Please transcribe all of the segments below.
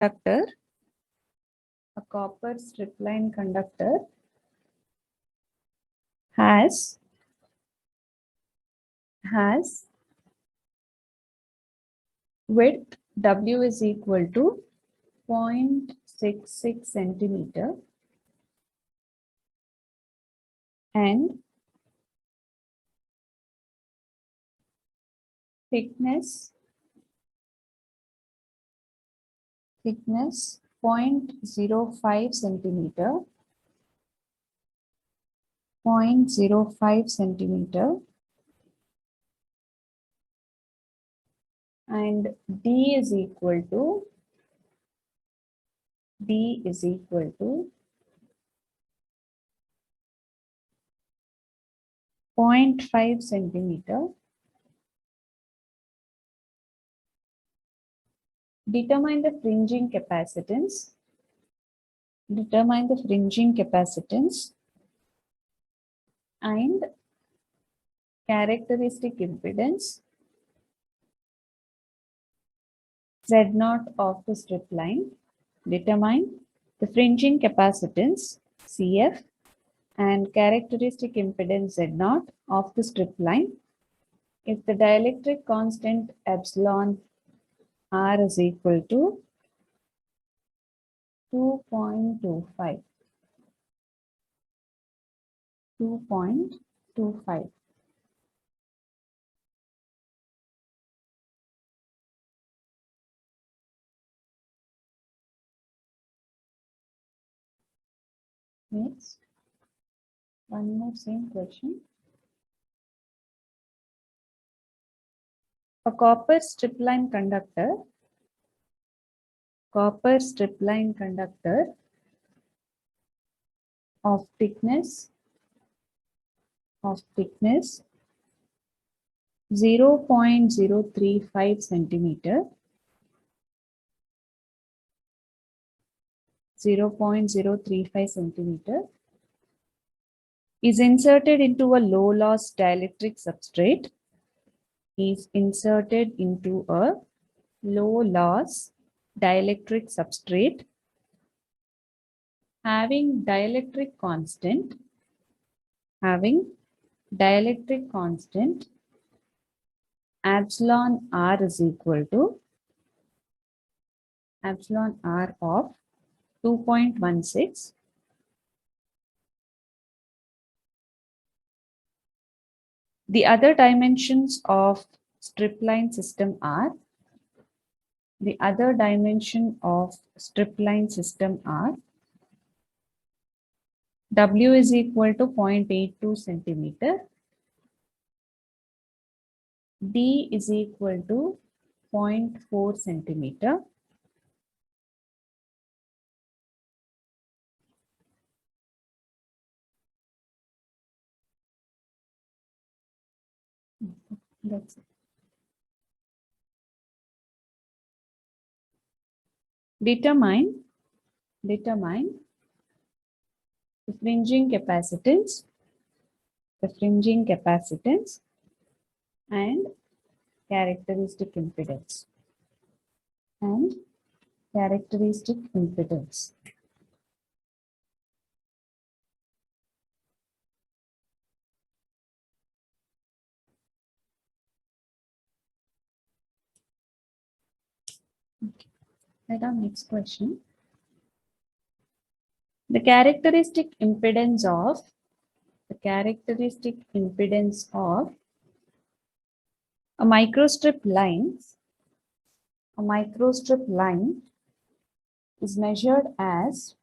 conductor, a copper strip line conductor has width W is equal to 0.66 centimeter and thickness 0.05 centimeter, 0.05 centimeter, and D is equal to 0.5 centimeter. Determine the fringing capacitance. Determine the fringing capacitance and characteristic impedance Z0 of the strip line. Determine the fringing capacitance CF and characteristic impedance Z0 of the strip line if the dielectric constant epsilon R is equal to 2.25. 2.25. Next, one more same question. A copper strip line conductor of thickness 0.035 centimeter, 0.035 centimeter is inserted into a low loss dielectric substrate. Having dielectric constant epsilon R is equal to epsilon R of 2.16. The other dimensions of strip line system are W is equal to 0.82 centimeter, D is equal to 0.4 centimeter, that's it. Determine the fringing capacitance and characteristic impedance. Let our next question. The characteristic impedance of a microstrip line is measured as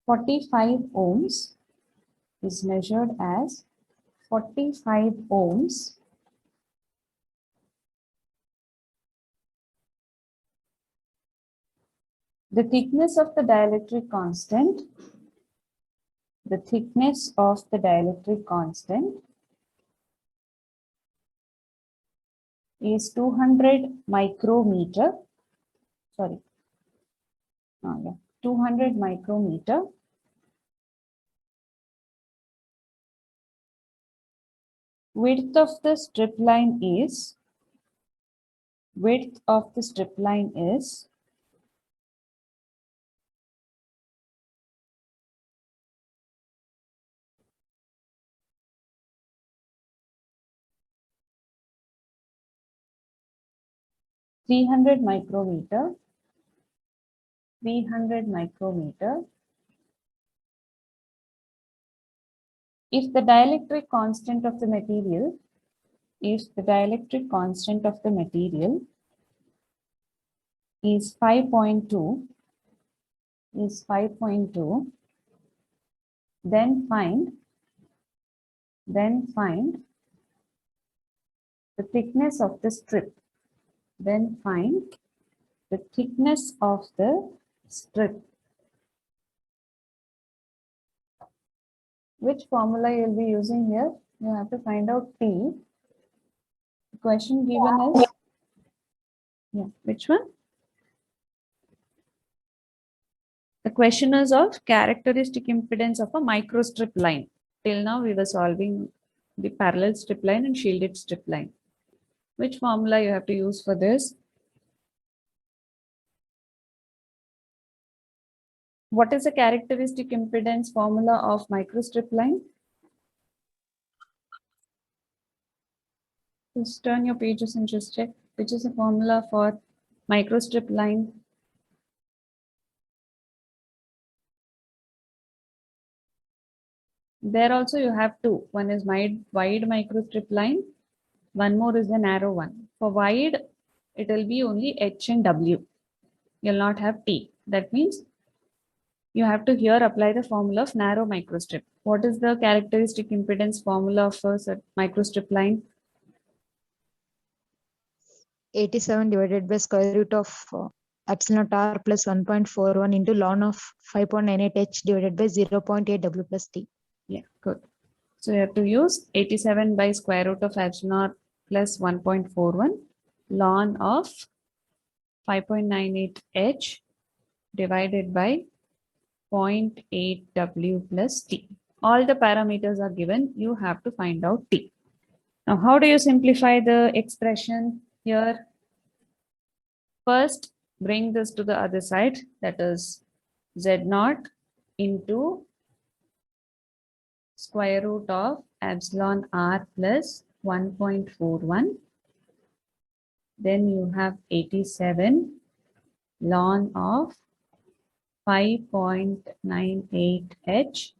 45 ohms, The thickness of the dielectric constant is 200 micrometer. 200 micrometer width of the strip line is 300 micrometer. If the dielectric constant of the material is 5.2, then find the thickness of the strip. Which formula you'll be using here? You have to find out T. The question given is, which one? The question is of characteristic impedance of a microstrip line. Till now we were solving the parallel strip line and shielded strip line. Which formula you have to use for this? What is the characteristic impedance formula of microstrip line? Just turn your pages and just check which is the formula for microstrip line. There also you have two. One is wide microstrip line. One more is the narrow one. For wide, it will be only H and W. You'll not have T. That means you have to here apply the formula of narrow microstrip. What is the characteristic impedance formula of a microstrip line? 87 divided by square root of epsilon naught r plus 1.41 into ln of 5.98 h divided by 0.8 w plus t. Yeah, good. So you have to use 87 by square root of epsilon naught plus 1.41 ln of 5.98 h divided by 0.8 w plus t. All the parameters are given. You have to find out t. Now, how do you simplify the expression here? First, bring this to the other side. That is z0 into square root of epsilon r plus 1.41. Then you have 87 ln of 5.98 h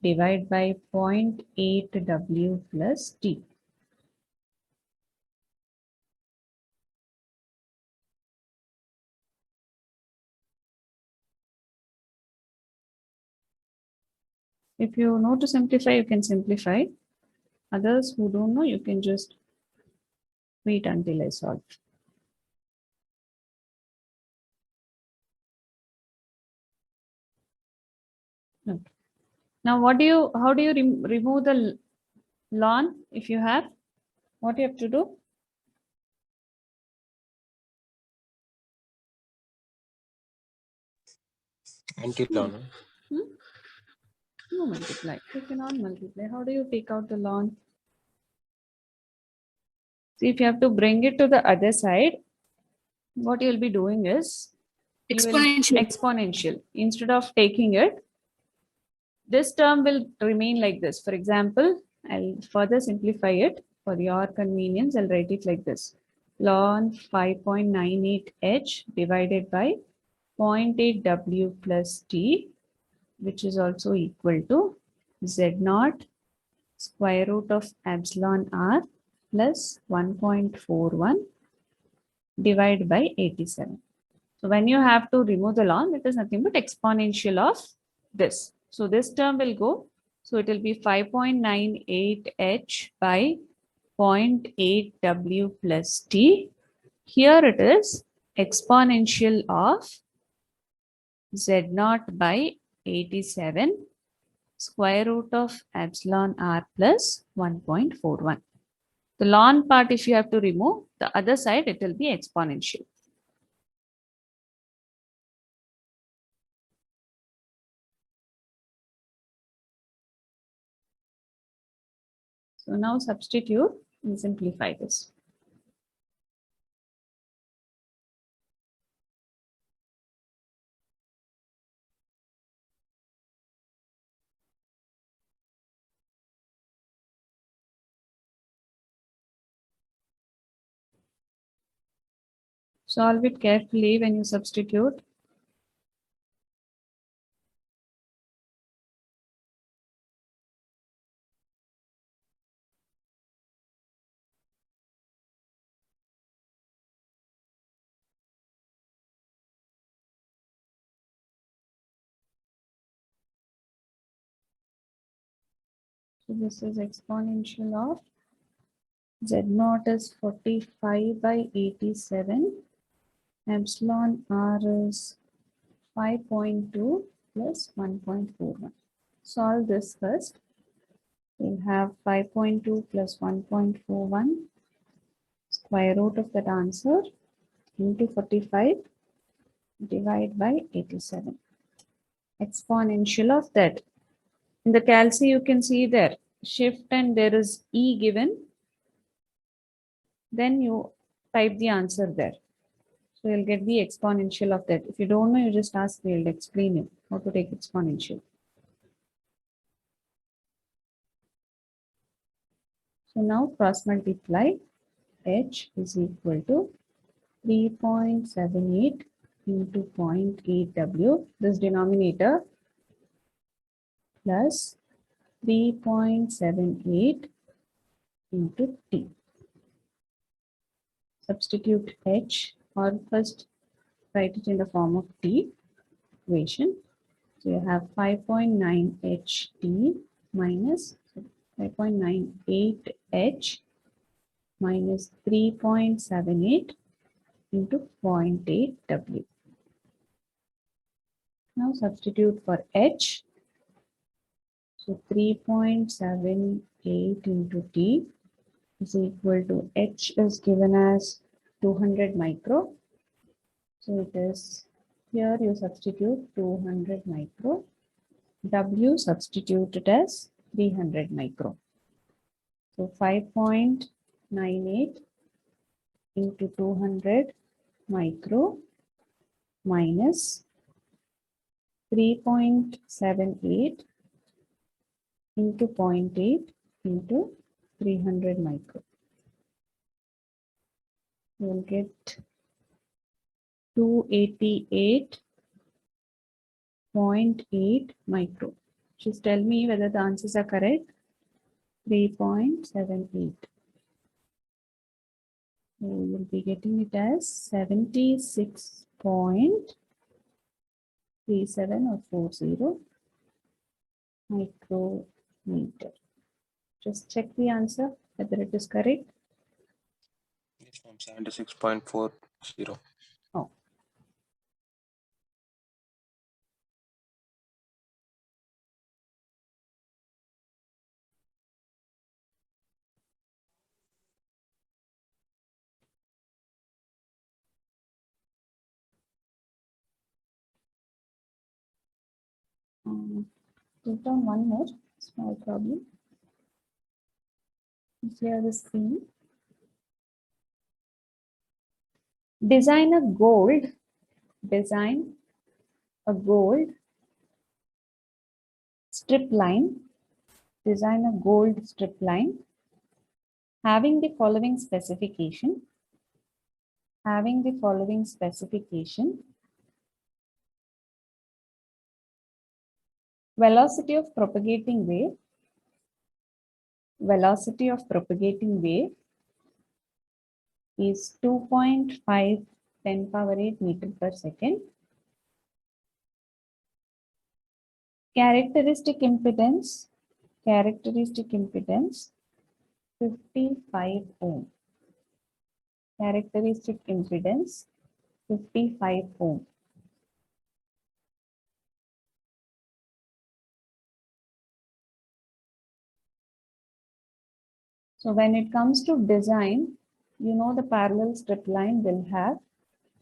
divided by 0.8 w plus t. If you know to simplify, you can simplify. Others who don't know, you can just wait until I solve. Okay. Now, how do you remove the ln if you have? What you have to do? Anti-ln. No multiply. You cannot multiply. How do you take out the ln? See, if you have to bring it to the other side, what you'll be doing is exponential. Instead of taking it, this term will remain like this. For example, I'll further simplify it for your convenience. I'll write it like this. Ln 5.98 h divided by 0.8 w plus t, which is also equal to z0 square root of epsilon r plus 1.41 divided by 87. So when you have to remove the ln, it is nothing but exponential of this. So this term will go. So it will be 5.98 h by 0.8 w plus t. Here it is exponential of z0 by 87 square root of epsilon r plus 1.41. The ln part, if you have to remove, the other side, it will be exponential. So now substitute and simplify this. Solve it carefully when you substitute. So this is exponential of Z naught is 45 by 87. Epsilon R is 5.2 plus 1.41. Solve this first. We'll have 5.2 plus 1.41 square root of that answer into 45 divide by 87. Exponential of that. In the calc you can see there shift and there is E given. Then you type the answer there. So you'll get the exponential of that. If you don't know, you just ask me, I'll explain you how to take exponential. So now cross multiply. H is equal to 3.78 into 0.8 W, this denominator, plus 3.78 into T. Substitute H, or first write it in the form of T equation. So you have 5.9 HT minus 5.98 H minus 3.78 into 0.8 W. Now substitute for H. So 3.78 into T is equal to H is given as 200 micro. So it is here you substitute 200 micro. W substituted as 300 micro. So 5.98 into 200 micro minus 3.78 into 0.8 into 300 micro. You will get 288.8 micro. Just tell me whether the answers are correct. 3.78. So you will be getting it as 76.37 or 40 micrometer. Just check the answer whether it is correct. Yes, ma'am, 76.40. Oh. Put down one more small problem. Here the screen. Design a gold strip line. Design a gold strip line having the following specification. Velocity of propagating wave is 2.5 10 power 8 meter per second. Characteristic impedance 55 ohm. Characteristic impedance 55 ohm. So when it comes to design, you know the parallel strip line will have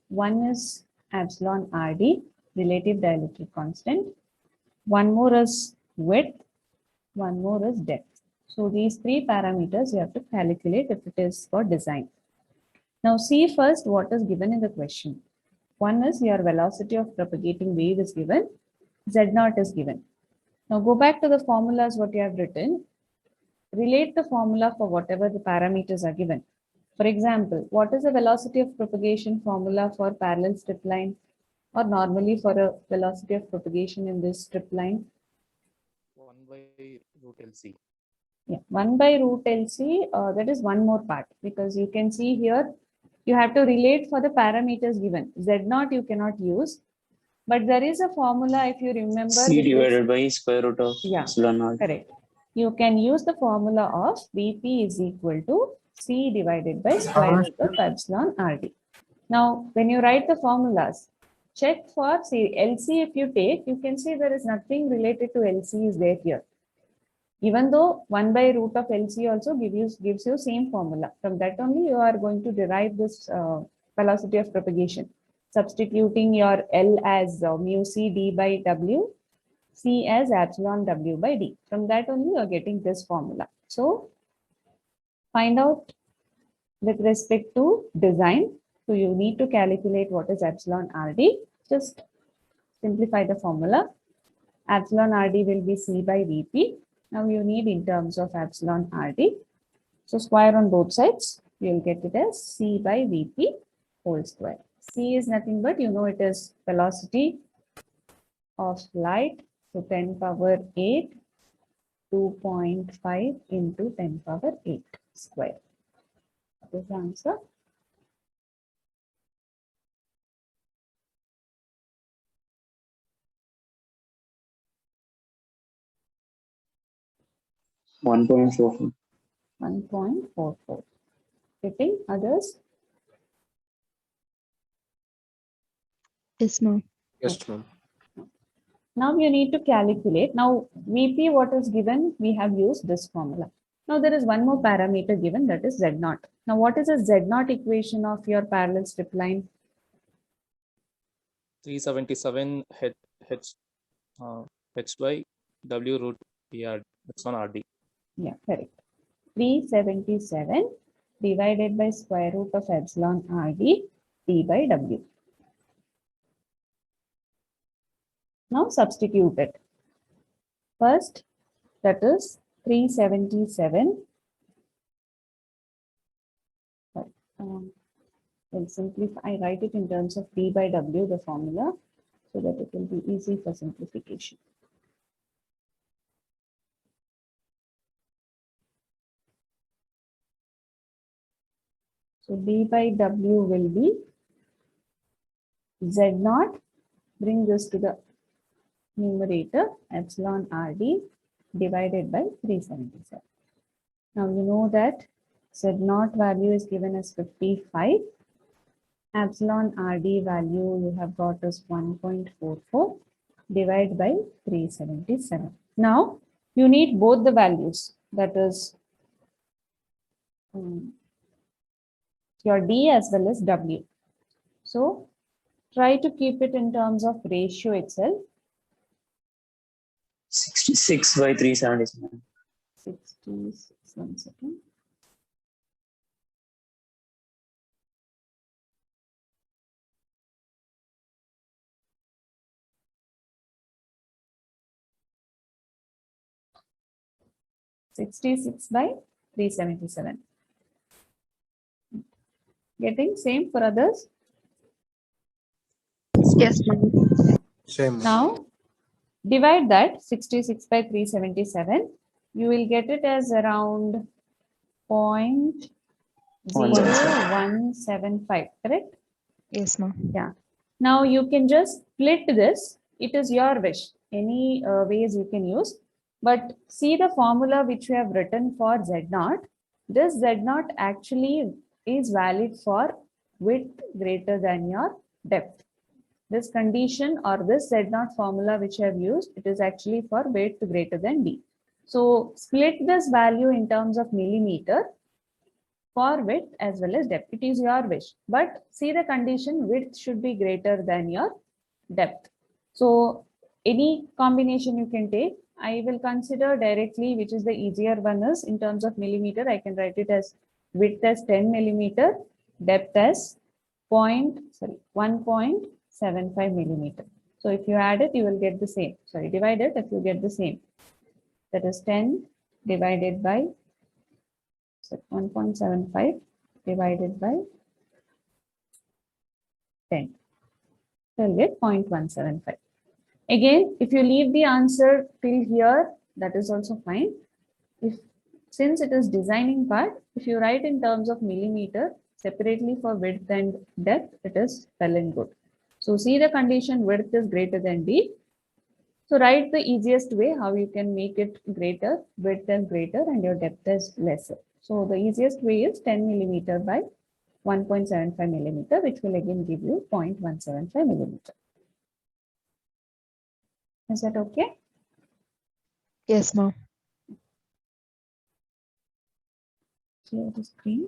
one is epsilon RD, relative dielectric constant. One more is width, one more is depth. So these three parameters you have to calculate if it is for design. Now see first what is given in the question. One is your velocity of propagating wave is given, Z0 is given. Now go back to the formulas what you have written. Relate the formula for whatever the parameters are given. For example, what is the velocity of propagation formula for parallel strip line or normally for a velocity of propagation in this strip line? 1 by root LC. Yeah, 1 by root LC, that is one more part because you can see here, you have to relate for the parameters given. Z0 you cannot use, but there is a formula if you remember. C divided by square root of Yeah, epsilon naught. correct. You can use the formula of Vp is equal to C divided by square root of epsilon RD. Now, when you write the formulas, check for see, LC if you take, you can see there is nothing related to LC is there here. Even though 1 by root of LC also gives you same formula. From that only you are going to derive this velocity of propagation. Substituting your L as mu C d by W, C as epsilon W by D. From that only you are getting this formula. So find out with respect to design. So you need to calculate what is epsilon RD. Just simplify the formula. Epsilon RD will be C by Vp. Now you need in terms of epsilon RD. So square on both sides, you will get it as C by Vp whole square. C is nothing but, you know, it is velocity of light. So 10 power 8, 2.5 into 10 power 8 square. That is the answer. One point four. 1.44. Getting others? Yes, ma'am. Yes, ma'am. Now you need to calculate. Now Vp what is given, we have used this formula. Now there is one more parameter given, that is Z0. Now what is the Z0 equation of your parallel strip line? 377 H by W root PR. That's on RD. Yeah, correct. 377 divided by square root of epsilon RD D by W. Now substitute it. First, that is 377. Well, simplify, I write it in terms of D by W, the formula, so that it will be easy for simplification. So D by W will be Z0. Bring this to the numerator, epsilon RD divided by 377. Now you know that Z0 value is given as 55. Epsilon RD value you have got as 1.44 divided by 377. Now you need both the values, that is your D as well as W. So try to keep it in terms of ratio itself. 66 by 377. 66, 1 second. $66 by 377. Getting same for others? Yes, ma'am. Same. Now divide that 66 by 377. You will get it as around 0.0175, correct? Yes, ma'am. Yeah. Now you can just split this. It is your wish. Any ways you can use. But see the formula which we have written for Z0. This Z0 actually is valid for width greater than your depth. This condition or this Z0 formula which I have used, it is actually for width greater than D. So split this value in terms of millimeter for width as well as depth. It is your wish. But see the condition, width should be greater than your depth. So any combination you can take. I will consider directly, which is the easier one is in terms of millimeter, I can write it as width as 10 millimeter, depth as 1.75 millimeter. So if you add it, you will get the same. Sorry, divide it if you get the same. That is 10 divided by 1.75 divided by 10. So you'll get 0.175. Again, if you leave the answer till here, that is also fine. Since it is designing part, if you write in terms of millimeter separately for width and depth, it is well and good. So see the condition width is greater than d. So write the easiest way how you can make it greater, width is greater and your depth is lesser. So the easiest way is 10 millimeter by 1.75 millimeter, which will again give you 0.175 millimeter. Is that okay? Yes, ma'am. Clear the screen.